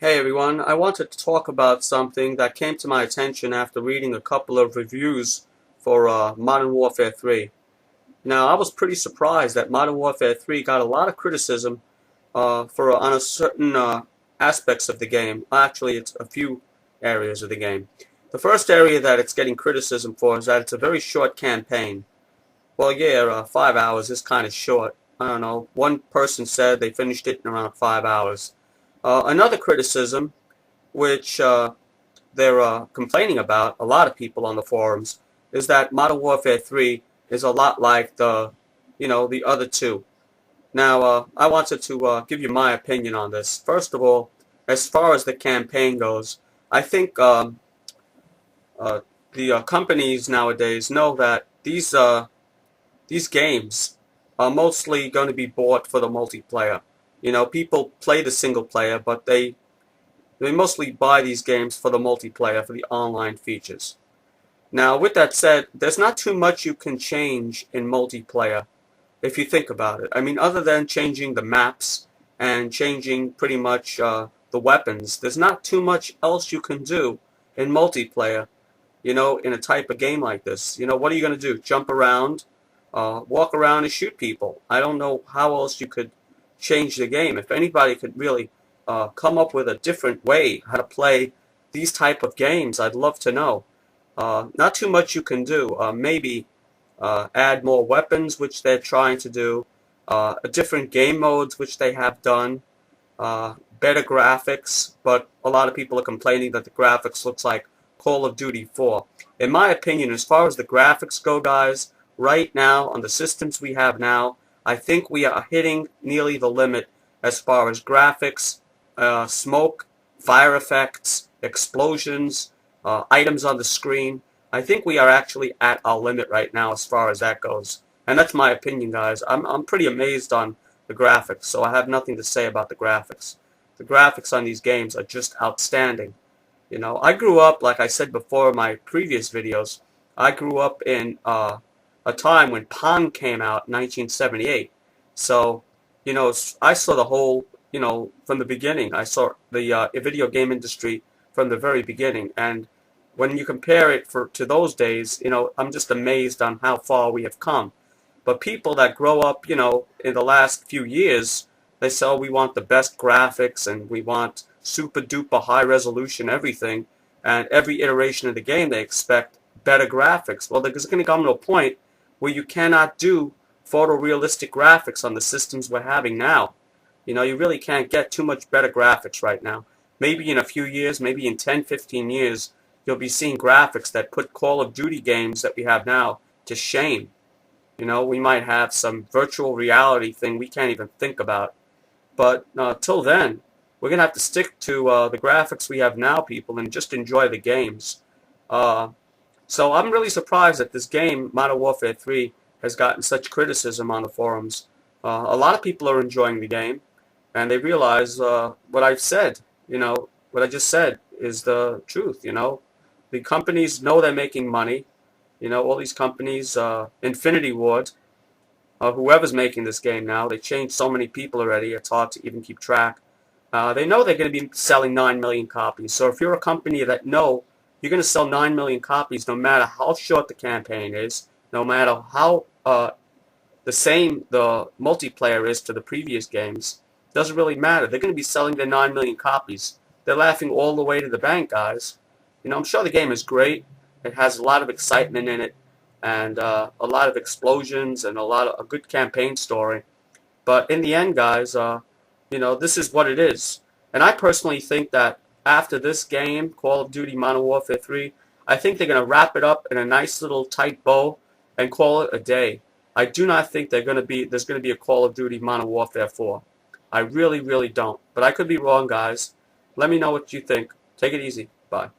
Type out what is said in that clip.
Hey everyone, I wanted to talk about something that came to my attention after reading a couple of reviews for Modern Warfare 3. Now, I was pretty surprised that Modern Warfare 3 got a lot of criticism for on a certain aspects of the game. Actually, it's a few areas of the game. The first area that it's getting criticism for is that it's a very short campaign. Well, yeah, 5 hours is kind of short. I don't know. One person said they finished it in around 5 hours. Another criticism which they're complaining about, a lot of people on the forums, is that Modern Warfare 3 is a lot like the other two. Now, I wanted to give you my opinion on this. First of all, as far as the campaign goes, I think uh, the companies nowadays know that these games are mostly going to be bought for the multiplayer. People play the single player, but they mostly buy these games for the multiplayer, for the online features. Now, with that said, there's not too much you can change in multiplayer if you think about it. I mean, other than changing the maps and changing pretty much the weapons, there's not too much else you can do in multiplayer, in a type of game like this. What are you going to do? Jump around, walk around and shoot people. I don't know how else you could change the game. If anybody could really come up with a different way how to play these type of games, I'd love to know. Not too much you can do. Maybe add more weapons, which they're trying to do. Different game modes, which they have done. Better graphics, but a lot of people are complaining that the graphics looks like Call of Duty 4. In my opinion, as far as the graphics go, guys, right now on the systems we have now, I think we are hitting nearly the limit as far as graphics, smoke, fire effects, explosions, items on the screen. I think we are actually at our limit right now as far as that goes. And that's my opinion, guys. I'm pretty amazed on the graphics, so I have nothing to say about the graphics. The graphics on these games are just outstanding. I grew up, like I said before in my previous videos, I grew up in a time when Pong came out in 1978. So, I saw the whole, from the beginning. I saw the video game industry from the very beginning. And when you compare it to those days, I'm just amazed on how far we have come. But people that grow up, in the last few years, they say, oh, we want the best graphics and we want super duper high resolution everything. And every iteration of the game, they expect better graphics. Well, there's going to come to a point where you cannot do photorealistic graphics on the systems we're having now. You really can't get too much better graphics right now. Maybe in a few years, maybe in 10, 15 years, you'll be seeing graphics that put Call of Duty games that we have now to shame. We might have some virtual reality thing we can't even think about. But till then, we're going to have to stick to the graphics we have now, people, and just enjoy the games. Uh, so I'm really surprised that this game, Modern Warfare 3, has gotten such criticism on the forums. A lot of people are enjoying the game, and they realize what I've said, what I just said is the truth, The companies know they're making money. All these companies, Infinity Ward, whoever's making this game now, they changed so many people already, it's hard to even keep track. They know they're going to be selling 9 million copies. So if you're a company that know you're going to sell 9 million copies no matter how short the campaign is, no matter how the same the multiplayer is to the previous games, doesn't really matter. They're going to be selling their 9 million copies. They're laughing all the way to the bank, guys. I'm sure the game is great. It has a lot of excitement in it and a lot of explosions and a good campaign story. But in the end, guys, this is what it is. And I personally think that after this game, Call of Duty Modern Warfare 3, I think they're going to wrap it up in a nice little tight bow and call it a day. I do not think there's going to be a Call of Duty Modern Warfare 4. I really, really don't. But I could be wrong, guys. Let me know what you think. Take it easy. Bye.